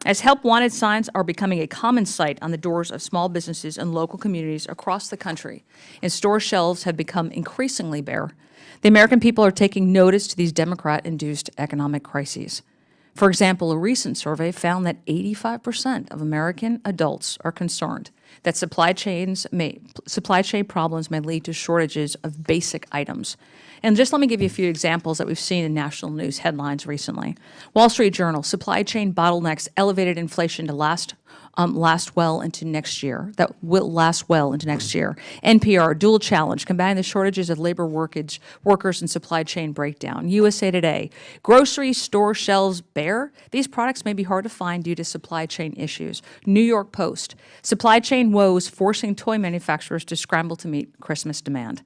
As help wanted signs are becoming a common sight on the doors of small businesses and local communities across the country, and store shelves have become increasingly bare, the American people are taking notice to these Democrat-induced economic crises. For example, a recent survey found that 85% of American adults are concerned that supply chain problems may lead to shortages of basic items. And just let me give you a few examples that we've seen in national news headlines recently. Wall Street Journal, supply chain bottlenecks elevated inflation to last well into next year. That will last well into next year. NPR, dual challenge, combating the shortages of labor workers and supply chain breakdown. USA Today, grocery store shelves bare. These products may be hard to find due to supply chain issues. New York Post, supply chain woes forcing toy manufacturers to scramble to meet Christmas demand.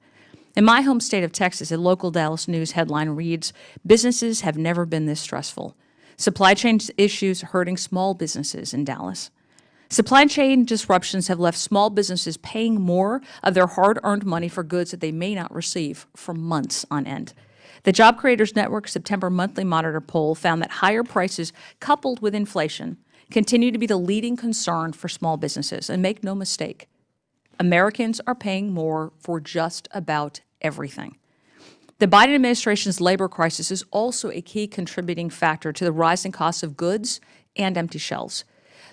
In my home state of Texas, a local Dallas News headline reads, businesses have never been this stressful. Supply chain issues hurting small businesses in Dallas. Supply chain disruptions have left small businesses paying more of their hard-earned money for goods that they may not receive for months on end. The Job Creators Network September monthly monitor poll found that higher prices coupled with inflation continue to be the leading concern for small businesses. And make no mistake, Americans are paying more for just about everything. The Biden administration's labor crisis is also a key contributing factor to the rising costs of goods and empty shelves.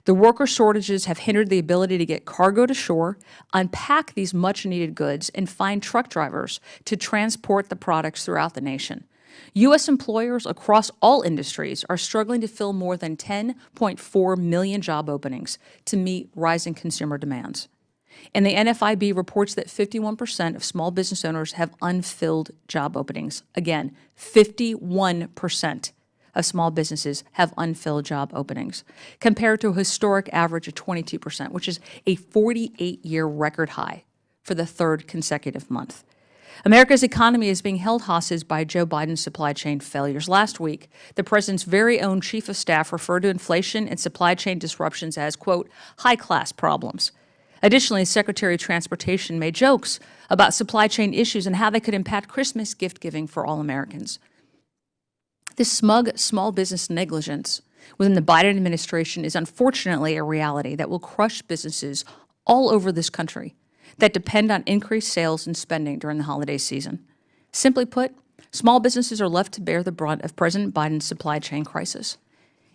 The worker shortages have hindered the ability to get cargo to shore, unpack these much-needed goods, and find truck drivers to transport the products throughout the nation. U.S. employers across all industries are struggling to fill more than 10.4 million job openings to meet rising consumer demands. And the NFIB reports that 51% of small business owners have unfilled job openings. Again, 51% of small businesses have unfilled job openings, compared to a historic average of 22%, which is a 48-year record high for the third consecutive month. America's economy is being held hostage by Joe Biden's supply chain failures. Last week, the president's very own chief of staff referred to inflation and supply chain disruptions as, quote, high-class problems. Additionally, Secretary of Transportation made jokes about supply chain issues and how they could impact Christmas gift-giving for all Americans. This smug small business negligence within the Biden administration is unfortunately a reality that will crush businesses all over this country that depend on increased sales and spending during the holiday season. Simply put, small businesses are left to bear the brunt of President Biden's supply chain crisis.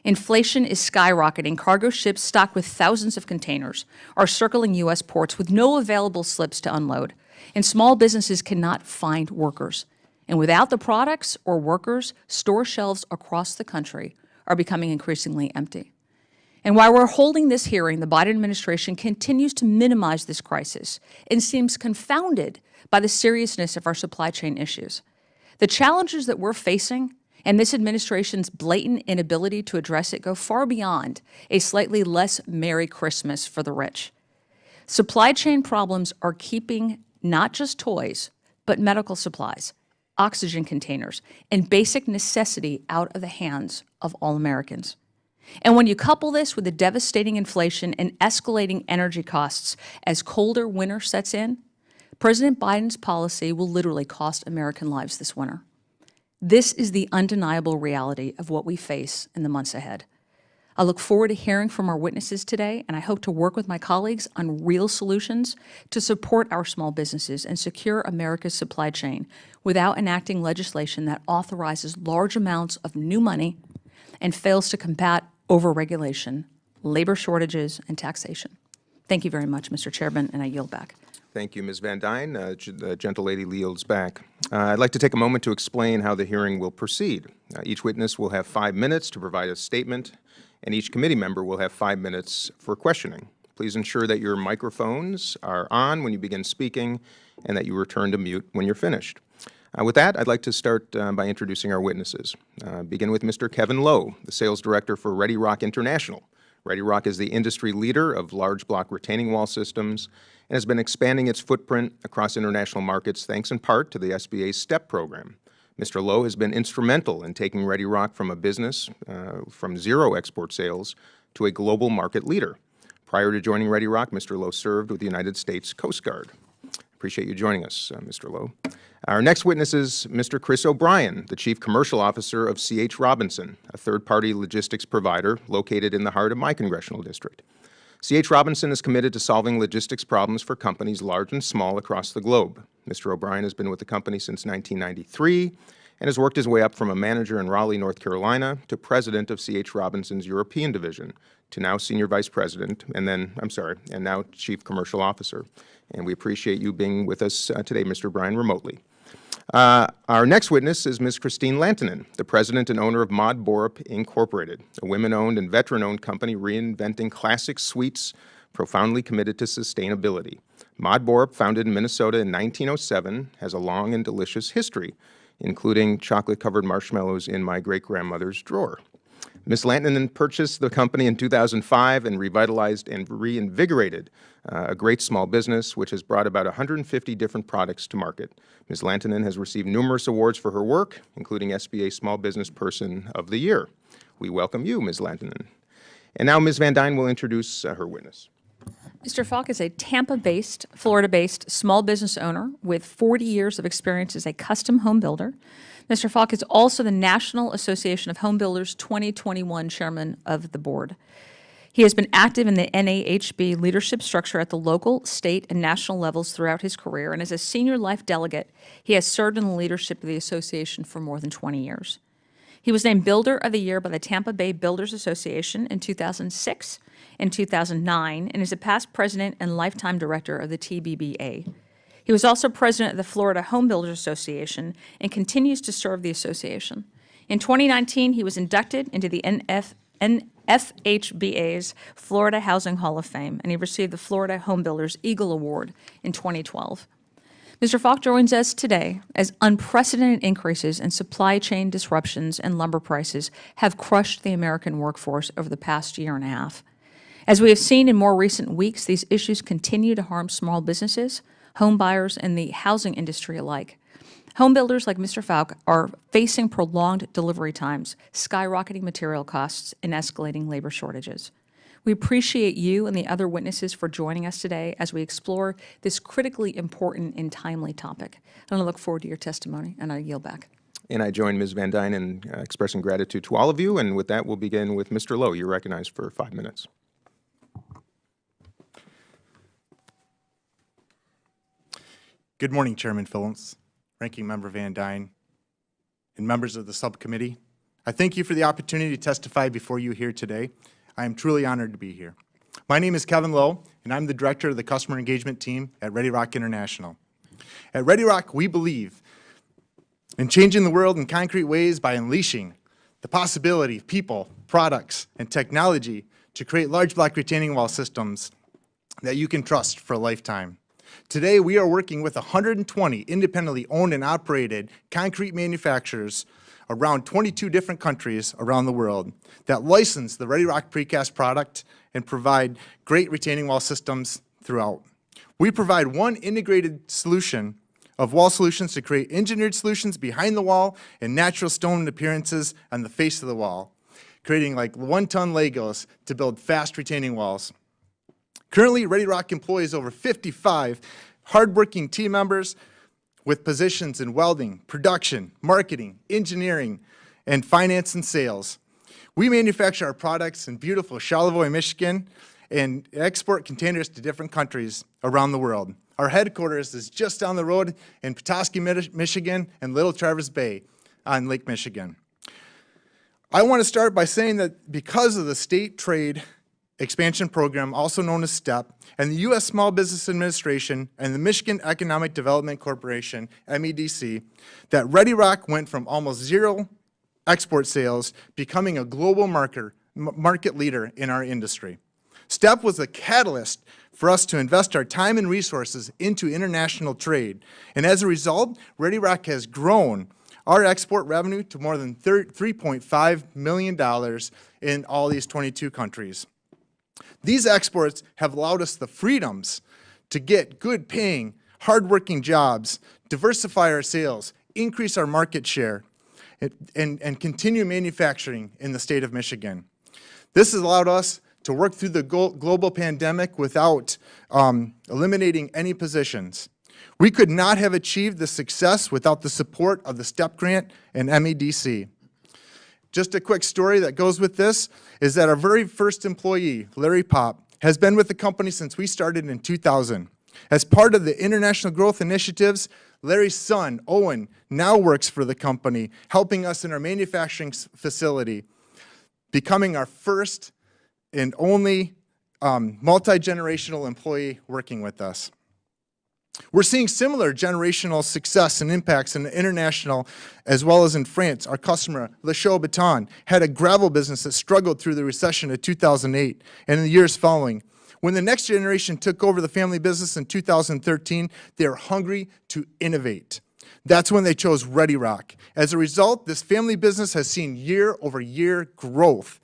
Inflation is skyrocketing. Cargo ships stocked with thousands of containers are circling U.S. ports with no available slips to unload, and small businesses cannot find workers. And without the products or workers, store shelves across the country are becoming increasingly empty. And while we're holding this hearing, the Biden administration continues to minimize this crisis and seems confounded by the seriousness of our supply chain issues. The challenges that we're facing and this administration's blatant inability to address it go far beyond a slightly less Merry Christmas for the rich. Supply chain problems are keeping not just toys, but medical supplies, oxygen containers, and basic necessity out of the hands of all Americans. And when you couple this with the devastating inflation and escalating energy costs as colder winter sets in, President Biden's policy will literally cost American lives this winter. This is the undeniable reality of what we face in the months ahead. I look forward to hearing from our witnesses today, and I hope to work with my colleagues on real solutions to support our small businesses and secure America's supply chain without enacting legislation that authorizes large amounts of new money and fails to combat overregulation, labor shortages, and taxation. Thank you very much, Mr. Chairman, and I yield back. Thank you, Ms. Van Dyne. The gentle lady yields back. I'd like to take a moment to explain how the hearing will proceed. Each witness will have 5 minutes to provide a statement, and each committee member will have 5 minutes for questioning. Please ensure that your microphones are on when you begin speaking and that you return to mute when you're finished. With that, I'd like to start by introducing our witnesses. Begin with Mr. Kevin Lowe, the Sales Director for Ready Rock International. Ready Rock is the industry leader of large block retaining wall systems and has been expanding its footprint across international markets thanks in part to the SBA's STEP program. Mr. Lowe has been instrumental in taking Ready Rock from a business from zero export sales to a global market leader. Prior to joining Ready Rock, Mr. Lowe served with the United States Coast Guard. Appreciate you joining us, Mr. Lowe. Our next witness is Mr. Chris O'Brien, the Chief Commercial Officer of C.H. Robinson, a third-party logistics provider located in the heart of my congressional district. C.H. Robinson is committed to solving logistics problems for companies large and small across the globe. Mr. O'Brien has been with the company since 1993 and has worked his way up from a manager in Raleigh, North Carolina, to president of C.H. Robinson's European division, to now senior vice president, and now chief commercial officer. And we appreciate you being with us today, Mr. O'Brien, remotely. Our next witness is Ms. Christine Lantenan, the president and owner of Modborup, Incorporated, a women-owned and veteran-owned company reinventing classic sweets, profoundly committed to sustainability. Modborup, founded in Minnesota in 1907, has a long and delicious history, including chocolate-covered marshmallows in my great-grandmother's drawer. Ms. Lantenan purchased the company in 2005 and revitalized and reinvigorated a great small business, which has brought about 150 different products to market. Ms. Lantenan has received numerous awards for her work, including SBA Small Business Person of the Year. We welcome you, Ms. Lantenan. And now Ms. Van Dyne will introduce her witness. Mr. Falk is a Tampa-based, Florida-based small business owner with 40 years of experience as a custom home builder. Mr. Falk is also the National Association of Home Builders 2021 chairman of the board. He has been active in the NAHB leadership structure at the local, state, and national levels throughout his career, and as a senior life delegate, he has served in the leadership of the association for more than 20 years. He was named Builder of the Year by the Tampa Bay Builders Association in 2006 and 2009, and is a past president and lifetime director of the TBBA. He was also president of the Florida Home Builders Association and continues to serve the association. In 2019, he was inducted into the FHBA's Florida Housing Hall of Fame, and he received the Florida Home Builders Eagle Award in 2012. Mr. Falk joins us today as unprecedented increases in supply chain disruptions and lumber prices have crushed the American workforce over the past year and a half. As we have seen in more recent weeks, these issues continue to harm small businesses, home buyers, and the housing industry alike. Home builders like Mr. Falk are facing prolonged delivery times, skyrocketing material costs, and escalating labor shortages. We appreciate you and the other witnesses for joining us today as we explore this critically important and timely topic. And I look forward to your testimony, and I yield back. And I join Ms. Van Dyne in expressing gratitude to all of you, and with that, we'll begin with Mr. Lowe. You're recognized for 5 minutes. Good morning, Chairman Phillips, Ranking Member Van Dyne, and members of the subcommittee. I thank you for the opportunity to testify before you here today. I am truly honored to be here. My name is Kevin Lowe, and I'm the Director of the Customer Engagement Team at Ready Rock International. At Ready Rock, we believe in changing the world in concrete ways by unleashing the possibility of people, products, and technology to create large block retaining wall systems that you can trust for a lifetime. Today, we are working with 120 independently owned and operated concrete manufacturers around 22 different countries around the world that license the Ready Rock precast product and provide great retaining wall systems throughout. We provide one integrated solution of wall solutions to create engineered solutions behind the wall and natural stone appearances on the face of the wall, creating like one-ton Legos to build fast retaining walls. Currently, Ready Rock employs over 55 hardworking team members with positions in welding, production, marketing, engineering, and finance and sales. We manufacture our products in beautiful Charlevoix, Michigan, and export containers to different countries around the world. Our headquarters is just down the road in Petoskey, Michigan, and Little Traverse Bay on Lake Michigan. I want to start by saying that because of the state trade expansion program, also known as STEP, and the U.S. Small Business Administration and the Michigan Economic Development Corporation, MEDC, that Ready Rock went from almost zero export sales, becoming a global market leader in our industry. STEP was a catalyst for us to invest our time and resources into international trade, and as a result, Ready Rock has grown our export revenue to more than $3.5 million in all these 22 countries. These exports have allowed us the freedoms to get good paying, hardworking jobs, diversify our sales, increase our market share, and continue manufacturing in the state of Michigan. This has allowed us to work through the global pandemic without eliminating any positions. We could not have achieved this success without the support of the STEP grant and MEDC. Just a quick story that goes with this is that our very first employee, Larry Pop, has been with the company since we started in 2000. As part of the international growth initiatives, Larry's son, Owen, now works for the company, helping us in our manufacturing facility, becoming our first and only multi-generational employee working with us. We're seeing similar generational success and impacts in the international as well as in France. Our customer, Le Baton, had a gravel business that struggled through the recession of 2008 and in the years following. When the next generation took over the family business in 2013, they were hungry to innovate. That's when they chose Ready Rock. As a result, this family business has seen year-over-year growth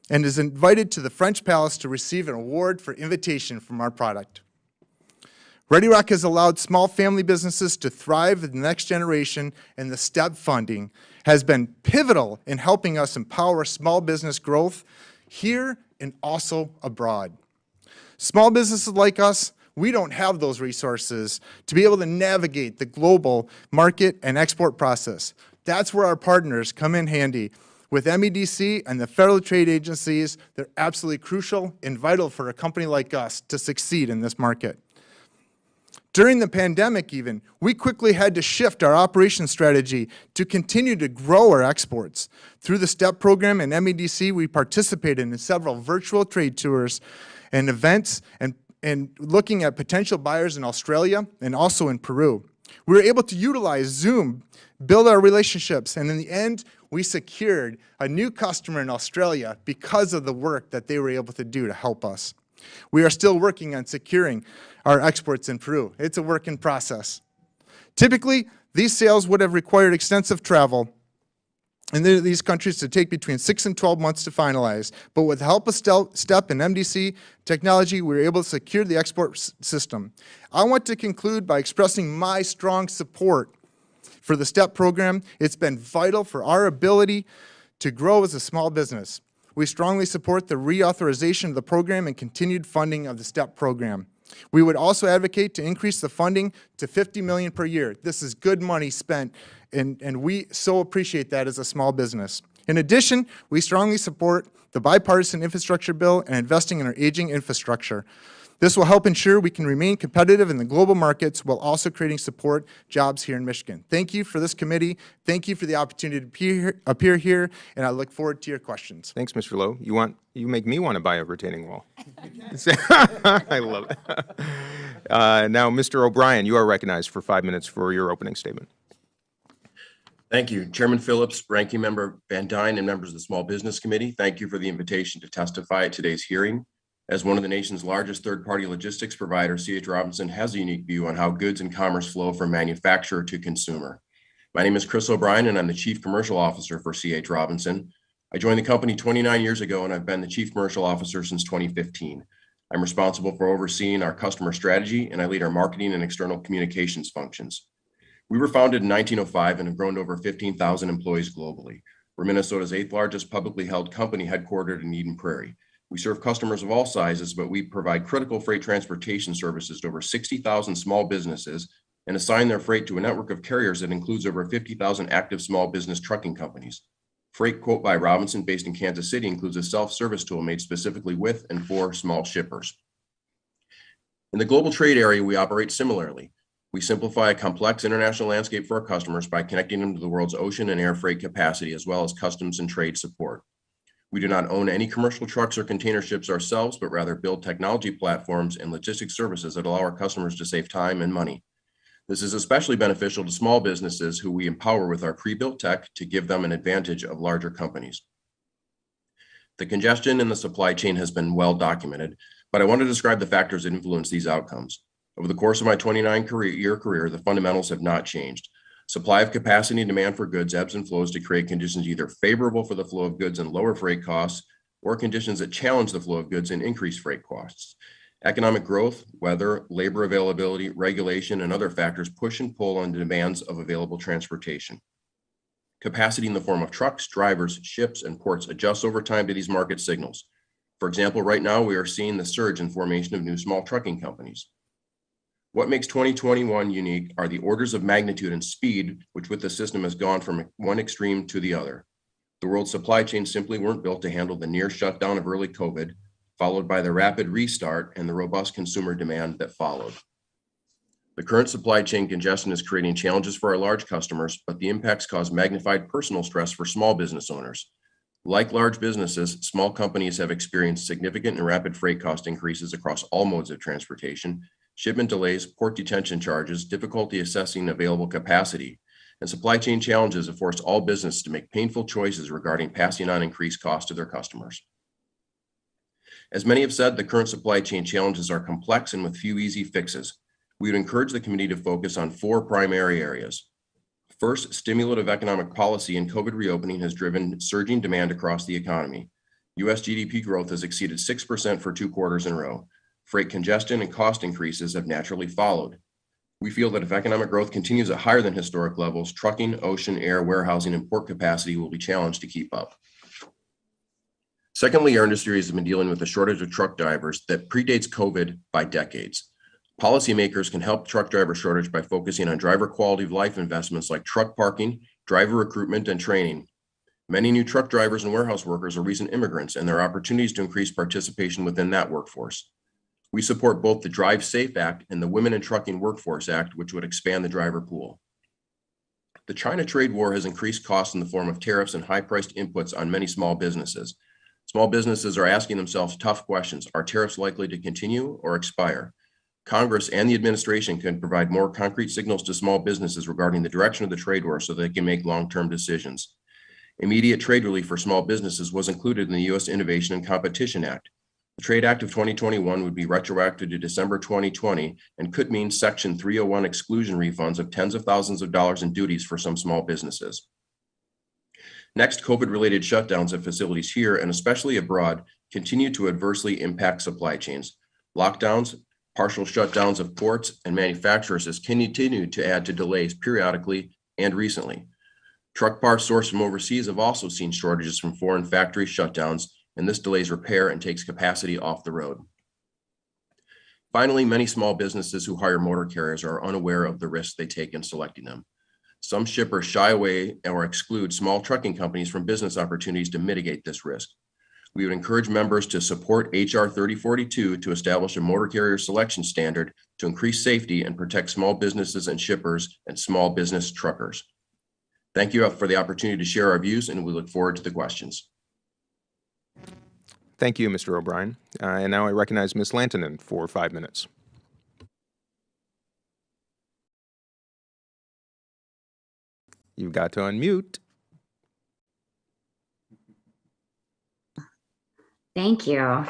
and is invited to the French Palace to receive an award for invitation from our product. Ready Rock has allowed small family businesses to thrive in the next generation, and the STEP funding has been pivotal in helping us empower small business growth here and also abroad. Small businesses like us, we don't have those resources to be able to navigate the global market and export process. That's where our partners come in handy. With MEDC and the federal trade agencies, they're absolutely crucial and vital for a company like us to succeed in this market. During the pandemic even, we quickly had to shift our operation strategy to continue to grow our exports. Through the STEP program and MEDC, we participated in several virtual trade tours and events and looking at potential buyers in Australia and also in Peru. We were able to utilize Zoom, build our relationships, and in the end, we secured a new customer in Australia because of the work that they were able to do to help us. We are still working on securing our exports in Peru. It's a work in process. Typically, these sales would have required extensive travel in these countries to take between 6 and 12 months to finalize. But with the help of STEP and MDC technology, we were able to secure the export system. I want to conclude by expressing my strong support for the STEP program. It's been vital for our ability to grow as a small business. We strongly support the reauthorization of the program and continued funding of the STEP program. We would also advocate to increase the funding to $50 million per year. This is good money spent, and we so appreciate that as a small business. In addition, we strongly support the bipartisan infrastructure bill and investing in our aging infrastructure. This will help ensure we can remain competitive in the global markets while also creating support jobs here in Michigan. Thank you for this committee. Thank you for the opportunity to appear here, and I look forward to your questions. Thanks, Mr. Lowe. You make me want to buy a retaining wall. I love it. Now, Mr. O'Brien, you are recognized for 5 minutes for your opening statement. Thank you. Chairman Phillips, Ranking Member Van Dyne, and members of the Small Business Committee, thank you for the invitation to testify at today's hearing. As one of the nation's largest third-party logistics providers, C.H. Robinson has a unique view on how goods and commerce flow from manufacturer to consumer. My name is Chris O'Brien, and I'm the Chief Commercial Officer for C.H. Robinson. I joined the company 29 years ago, and I've been the Chief Commercial Officer since 2015. I'm responsible for overseeing our customer strategy, and I lead our marketing and external communications functions. We were founded in 1905 and have grown to over 15,000 employees globally. We're Minnesota's 8th largest publicly held company headquartered in Eden Prairie. We serve customers of all sizes, but we provide critical freight transportation services to over 60,000 small businesses and assign their freight to a network of carriers that includes over 50,000 active small business trucking companies. Freight Quote by Robinson, based in Kansas City, includes a self-service tool made specifically with and for small shippers. In the global trade area, we operate similarly. We simplify a complex international landscape for our customers by connecting them to the world's ocean and air freight capacity, as well as customs and trade support. We do not own any commercial trucks or container ships ourselves, but rather build technology platforms and logistics services that allow our customers to save time and money. This is especially beneficial to small businesses who we empower with our pre-built tech to give them an advantage of larger companies. The congestion in the supply chain has been well documented, but I want to describe the factors that influence these outcomes. Over the course of my 29-year career, the fundamentals have not changed. Supply of capacity and demand for goods ebbs and flows to create conditions either favorable for the flow of goods and lower freight costs, or conditions that challenge the flow of goods and increase freight costs. Economic growth, weather, labor availability, regulation, and other factors push and pull on the demands of available transportation. Capacity in the form of trucks, drivers, ships, and ports adjusts over time to these market signals. For example, right now we are seeing the surge in formation of new small trucking companies. What makes 2021 unique are the orders of magnitude and speed with the system has gone from one extreme to the other. The world's supply chains simply weren't built to handle the near shutdown of early COVID, followed by the rapid restart and the robust consumer demand that followed. The current supply chain congestion is creating challenges for our large customers, but the impacts cause magnified personal stress for small business owners. Like large businesses, small companies have experienced significant and rapid freight cost increases across all modes of transportation, shipment delays, port detention charges, difficulty assessing available capacity, and supply chain challenges have forced all businesses to make painful choices regarding passing on increased costs to their customers. As many have said, the current supply chain challenges are complex and with few easy fixes. We would encourage the committee to focus on 4 primary areas. First, stimulative economic policy and COVID reopening has driven surging demand across the economy. U.S. GDP growth has exceeded 6% for 2 quarters in a row. Freight congestion and cost increases have naturally followed. We feel that if economic growth continues at higher than historic levels, trucking, ocean, air, warehousing, and port capacity will be challenged to keep up. Secondly, our industry has been dealing with a shortage of truck drivers that predates COVID by decades. Policymakers can help truck driver shortage by focusing on driver quality of life investments like truck parking, driver recruitment, and training. Many new truck drivers and warehouse workers are recent immigrants, and there are opportunities to increase participation within that workforce. We support both the Drive Safe Act and the Women in Trucking Workforce Act, which would expand the driver pool. The China trade war has increased costs in the form of tariffs and high-priced inputs on many small businesses. Small businesses are asking themselves tough questions. Are tariffs likely to continue or expire? Congress and the administration can provide more concrete signals to small businesses regarding the direction of the trade war so they can make long-term decisions. Immediate trade relief for small businesses was included in the U.S. Innovation and Competition Act. The Trade Act of 2021 would be retroactive to December 2020 and could mean Section 301 exclusion refunds of tens of thousands of dollars in duties for some small businesses. Next, COVID-related shutdowns at facilities here and especially abroad continue to adversely impact supply chains. Lockdowns, partial shutdowns of ports and manufacturers has continued to add to delays periodically and recently. Truck parts sourced from overseas have also seen shortages from foreign factory shutdowns, and this delays repair and takes capacity off the road. Finally, many small businesses who hire motor carriers are unaware of the risks they take in selecting them. Some shippers shy away or exclude small trucking companies from business opportunities to mitigate this risk. We would encourage members to support H.R. 3042 to establish a motor carrier selection standard to increase safety and protect small businesses and shippers and small business truckers. Thank you for the opportunity to share our views, and we look forward to the questions. Thank you, Mr. O'Brien. And now I recognize Ms. Lantenan for 5 minutes. You've got to unmute. Thank you. All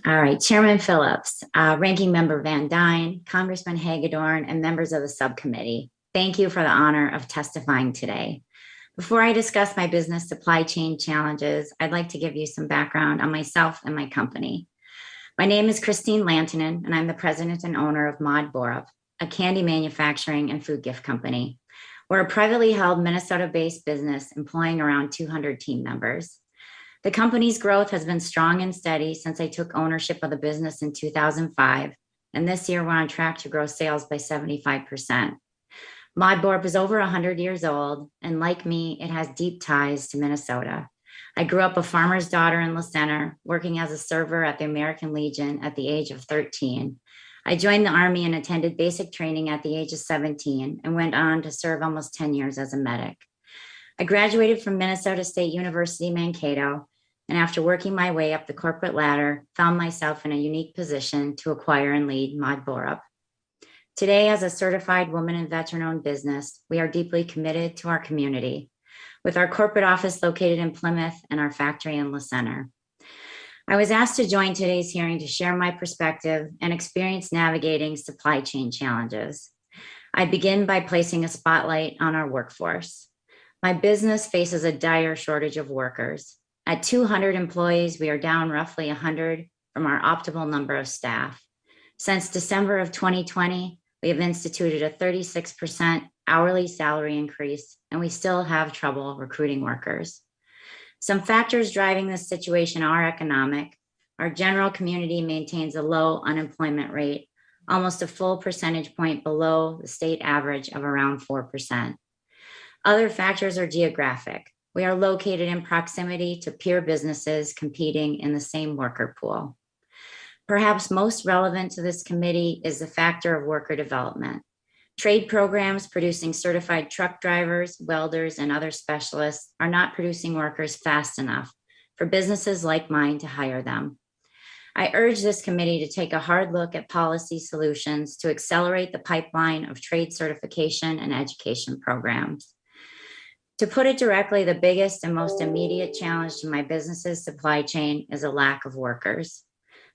right. Chairman Phillips, Ranking Member Van Dyne, Congressman Hagedorn, and members of the subcommittee, thank you for the honor of testifying today. Before I discuss my business supply chain challenges, I'd like to give you some background on myself and my company. My name is Christine Lantenan, and I'm the president and owner of Modborup, a candy manufacturing and food gift company. We're a privately held Minnesota-based business employing around 200 team members. The company's growth has been strong and steady since I took ownership of the business in 2005, and this year we're on track to grow sales by 75%. Modborup is over 100 years old, and like me, it has deep ties to Minnesota. I grew up a farmer's daughter in La Center, working as a server at the American Legion at the age of 13. I joined the Army and attended basic training at the age of 17 and went on to serve almost 10 years as a medic. I graduated from Minnesota State University, Mankato, and after working my way up the corporate ladder, found myself in a unique position to acquire and lead Modborup. Today, as a certified woman and veteran-owned business, we are deeply committed to our community, with our corporate office located in Plymouth and our factory in La Center. I was asked to join today's hearing to share my perspective and experience navigating supply chain challenges. I begin by placing a spotlight on our workforce. My business faces a dire shortage of workers. At 200 employees, we are down roughly 100 from our optimal number of staff. Since December of 2020, we have instituted a 36% hourly salary increase, and we still have trouble recruiting workers. Some factors driving this situation are economic. our general community maintains a low unemployment rate, almost a full percentage point below the state average of around 4%. Other factors are geographic. We are located in proximity to peer businesses competing in the same worker pool. Perhaps most relevant to this committee is the factor of worker development. Trade programs producing certified truck drivers, welders, and other specialists are not producing workers fast enough for businesses like mine to hire them. I urge this committee to take a hard look at policy solutions to accelerate the pipeline of trade certification and education programs. To put it directly, the biggest and most immediate challenge to my business's supply chain is a lack of workers.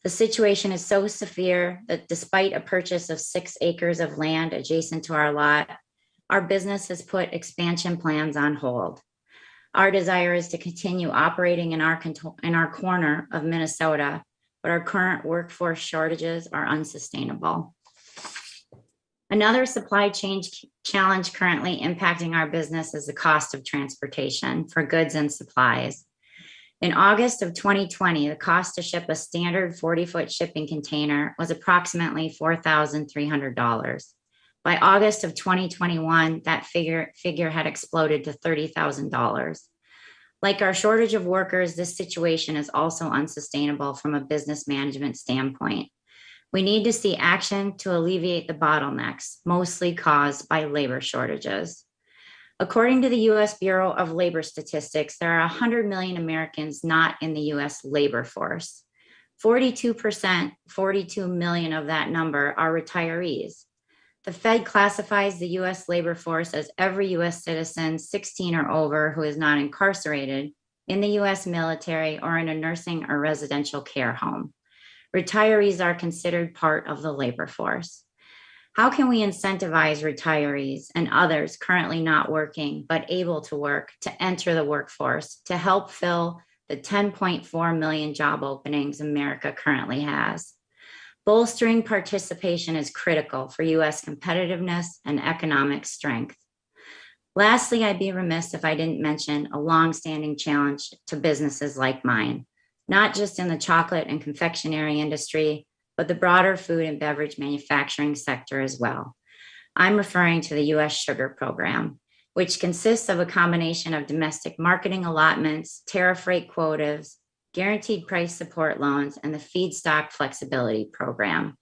The situation is so severe that despite a purchase of 6 acres of land adjacent to our lot, our business has put expansion plans on hold. Our desire is to continue operating in our corner of Minnesota, but our current workforce shortages are unsustainable. Another supply chain challenge currently impacting our business is the cost of transportation for goods and supplies. In August of 2020, the cost to ship a standard 40-foot shipping container was approximately $4,300. By August of 2021, that figure had exploded to $30,000. Like our shortage of workers, this situation is also unsustainable from a business management standpoint. We need to see action to alleviate the bottlenecks, mostly caused by labor shortages. According to the U.S. Bureau of Labor Statistics, there are 100 million Americans not in the U.S. labor force. 42%, 42 million of that number are retirees. The Fed classifies the U.S. labor force as every U.S. citizen 16 or over who is not incarcerated in the U.S. military or in a nursing or residential care home. Retirees are considered part of the labor force. How can we incentivize retirees and others currently not working but able to work to enter the workforce to help fill the 10.4 million job openings America currently has? Bolstering participation is critical for U.S. competitiveness and economic strength. Lastly, I'd be remiss if I didn't mention a longstanding challenge to businesses like mine, not just in the chocolate and confectionery industry, but the broader food and beverage manufacturing sector as well. I'm referring to the U.S. sugar program, which consists of a combination of domestic marketing allotments, tariff rate quotas, guaranteed price support loans, and the feedstock flexibility program.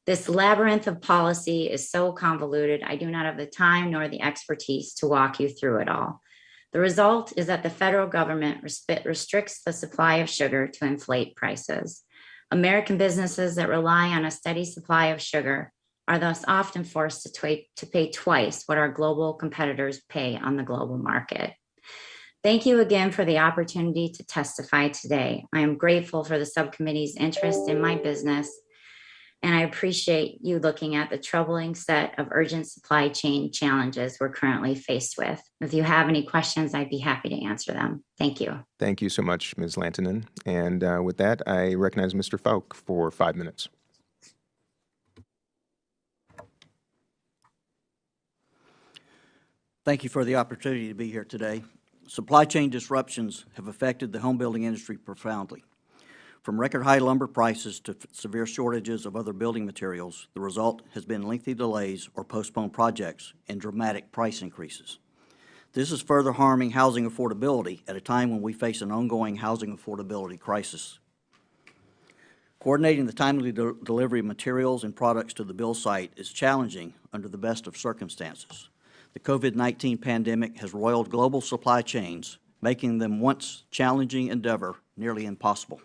This labyrinth of policy is so convoluted, I do not have the time nor the expertise to walk you through it all. The result is that the federal government restricts the supply of sugar to inflate prices. American businesses that rely on a steady supply of sugar are thus often forced to pay twice what our global competitors pay on the global market. Thank you again for the opportunity to testify today. I am grateful for the subcommittee's interest in my business, and I appreciate you looking at the troubling set of urgent supply chain challenges we're currently faced with. If you have any questions, I'd be happy to answer them. Thank you. Thank you so much, Ms. Lantenan. And with that, I recognize Mr. Falk for 5 minutes. Thank you for the opportunity to be here today. Supply chain disruptions have affected the home building industry profoundly. From record high lumber prices to severe shortages of other building materials, the result has been lengthy delays or postponed projects and dramatic price increases. This is further harming housing affordability at a time when we face an ongoing housing affordability crisis. Coordinating the timely delivery of materials and products to the build site is challenging under the best of circumstances. The COVID-19 pandemic has roiled global supply chains, making them once challenging endeavor nearly impossible.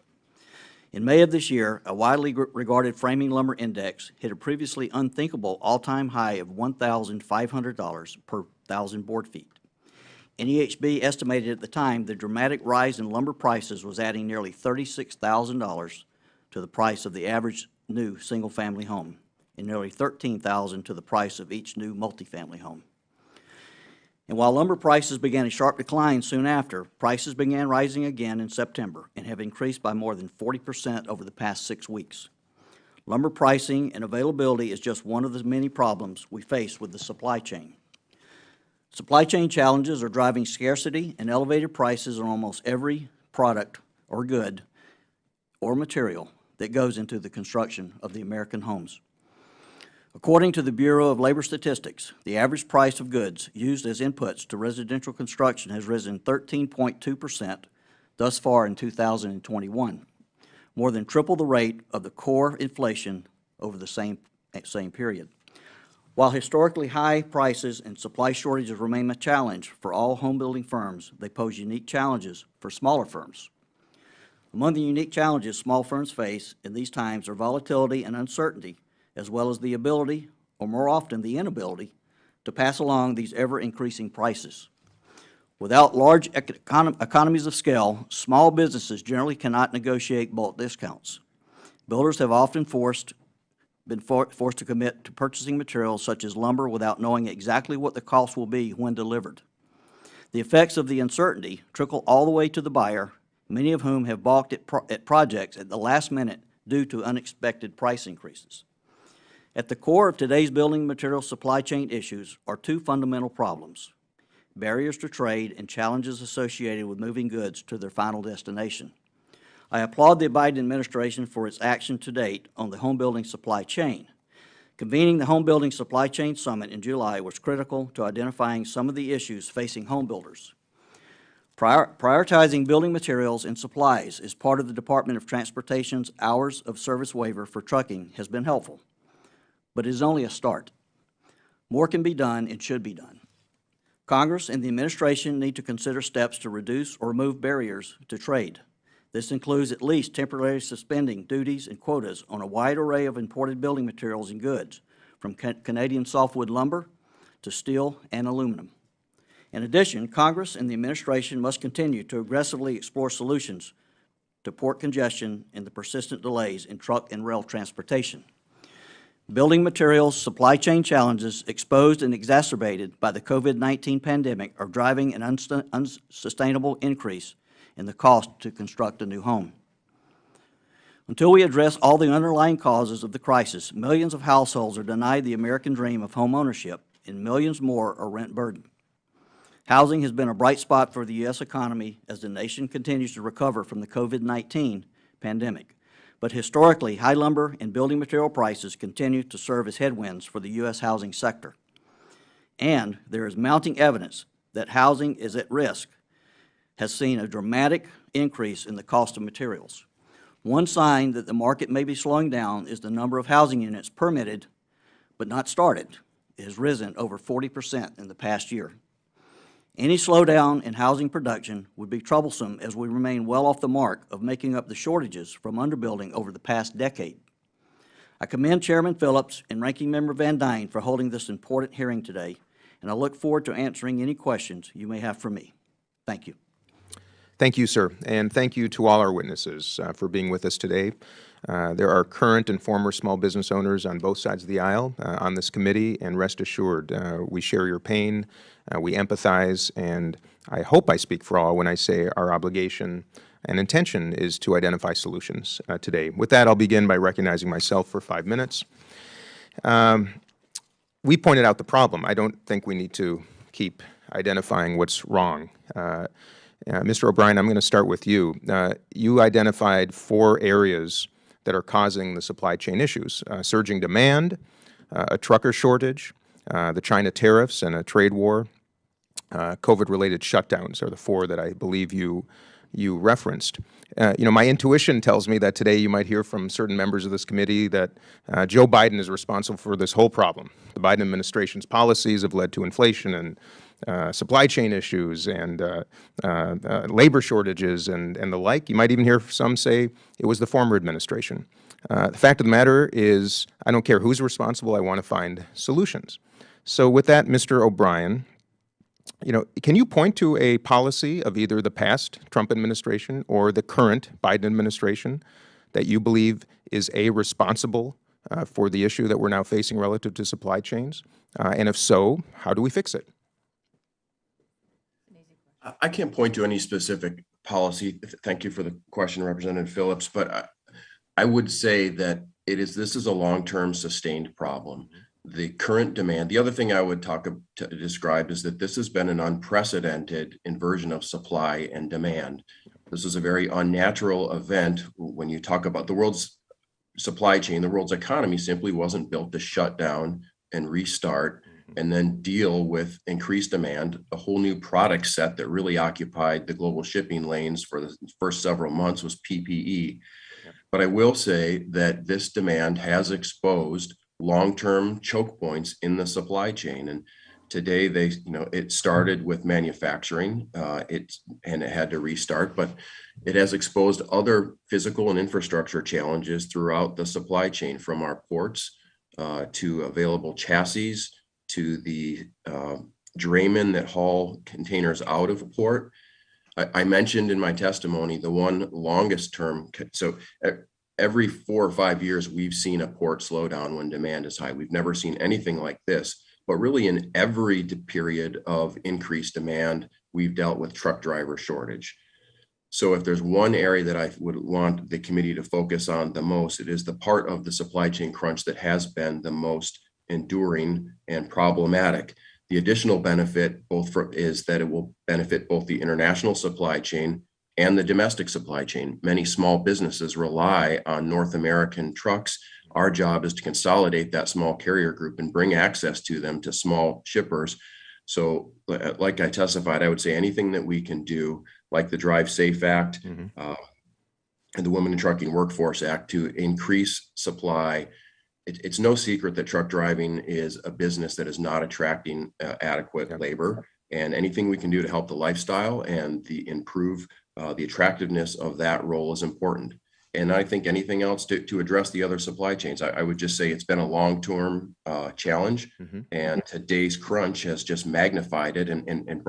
In May of this year, a widely regarded framing lumber index hit a previously unthinkable all-time high of $1,500 per 1,000 board feet. NEHB estimated at the time the dramatic rise in lumber prices was adding nearly $36,000 to the price of the average new single-family home and nearly $13,000 to the price of each new multifamily home. And while lumber prices began a sharp decline soon after, prices began rising again in September and have increased by more than 40% over the past 6 weeks. Lumber pricing and availability is just one of the many problems we face with the supply chain. Supply chain challenges are driving scarcity and elevated prices on almost every product or good or material that goes into the construction of the American homes. According to the Bureau of Labor Statistics, the average price of goods used as inputs to residential construction has risen 13.2% thus far in 2021, more than triple the rate of the core inflation over the same period. While historically high prices and supply shortages remain a challenge for all home building firms, they pose unique challenges for smaller firms. Among the unique challenges small firms face in these times are volatility and uncertainty, as well as the ability, or more often the inability, to pass along these ever-increasing prices. Without large economies of scale, small businesses generally cannot negotiate bulk discounts. Builders have often been forced to commit to purchasing materials such as lumber without knowing exactly what the cost will be when delivered. The effects of the uncertainty trickle all the way to the buyer, many of whom have balked at projects at the last minute due to unexpected price increases. At the core of today's building material supply chain issues are two fundamental problems: barriers to trade and challenges associated with moving goods to their final destination. I applaud the Biden administration for its action to date on the home building supply chain. Convening the Home Building Supply Chain Summit in July was critical to identifying some of the issues facing home builders. Prioritizing building materials and supplies as part of the Department of Transportation's Hours of Service waiver for trucking has been helpful, but it is only a start. More can be done and should be done. Congress and the administration need to consider steps to reduce or remove barriers to trade. This includes at least temporarily suspending duties and quotas on a wide array of imported building materials and goods, from Canadian softwood lumber to steel and aluminum. In addition, Congress and the administration must continue to aggressively explore solutions to port congestion and the persistent delays in truck and rail transportation. Building materials supply chain challenges exposed and exacerbated by the COVID-19 pandemic are driving an unsustainable increase in the cost to construct a new home. Until we address all the underlying causes of the crisis, millions of households are denied the American dream of home ownership, and millions more are rent-burdened. Housing has been a bright spot for the U.S. economy as the nation continues to recover from the COVID-19 pandemic. But historically, high lumber and building material prices continue to serve as headwinds for the U.S. housing sector. And there is mounting evidence that housing is at risk has seen a dramatic increase in the cost of materials. One sign that the market may be slowing down is the number of housing units permitted but not started. It has risen over 40% in the past year. Any slowdown in housing production would be troublesome as we remain well off the mark of making up the shortages from underbuilding over the past decade. I commend Chairman Phillips and Ranking Member Van Dyne for holding this important hearing today, and I look forward to answering any questions you may have for me. Thank you. Thank you, sir, and thank you to all our witnesses for being with us today. There are current and former small business owners on both sides of the aisle on this committee, and rest assured, we share your pain, we empathize, and I hope I speak for all when I say our obligation and intention is to identify solutions today. With that, I'll begin by recognizing myself for 5 minutes. We pointed out the problem. I don't think we need to keep identifying what's wrong. Mr. O'Brien, I'm going to start with you. You identified 4 areas that are causing the supply chain issues: surging demand, a trucker shortage, the China tariffs and a trade war, COVID-related shutdowns are the 4 that I believe you referenced. My intuition tells me that today you might hear from certain members of this committee that Joe Biden is responsible for this whole problem. The Biden administration's policies have led to inflation and supply chain issues and labor shortages and the like. You might even hear some say it was the former administration. The fact of the matter is, I don't care who's responsible, I want to find solutions. So with that, Mr. O'Brien, can you point to a policy of either the past Trump administration or the current Biden administration that you believe is responsible for the issue that we're now facing relative to supply chains? And if so, how do we fix it? I can't point to any specific policy. Thank you for the question, Representative Phillips, but I would say that this is a long-term sustained problem. The current demand, the other thing I would describe is that this has been an unprecedented inversion of supply and demand. This was a very unnatural event. When you talk about the world's supply chain, the world's economy simply wasn't built to shut down and restart and then deal with increased demand, a whole new product set that really occupied the global shipping lanes for the first several months was PPE. But I will say that this demand has exposed long-term choke points in the supply chain. And today it started with manufacturing, and it had to restart, but it has exposed other physical and infrastructure challenges throughout the supply chain, from our ports to available chassis, to the draymen that haul containers out of a port. I mentioned in my testimony the one longest term. So every 4 or 5 years, we've seen a port slow down when demand is high. We've never seen anything like this, but really in every period of increased demand, we've dealt with truck driver shortage. So if there's one area that I would want the committee to focus on the most, it is the part of the supply chain crunch that has been the most enduring and problematic. The additional benefit is that it will benefit both the international supply chain and the domestic supply chain. Many small businesses rely on North American trucks. Our job is to consolidate that small carrier group and bring access to them to small shippers. So like I testified, I would say anything that we can do, like the Drive Safe Act and the Women in Trucking Workforce Act, to increase supply. It's no secret that truck driving is a business that is not attracting adequate labor, and anything we can do to help the lifestyle and improve the attractiveness of that role is important. And I think anything else to address the other supply chains, I would just say it's been a long-term challenge, and today's crunch has just magnified it and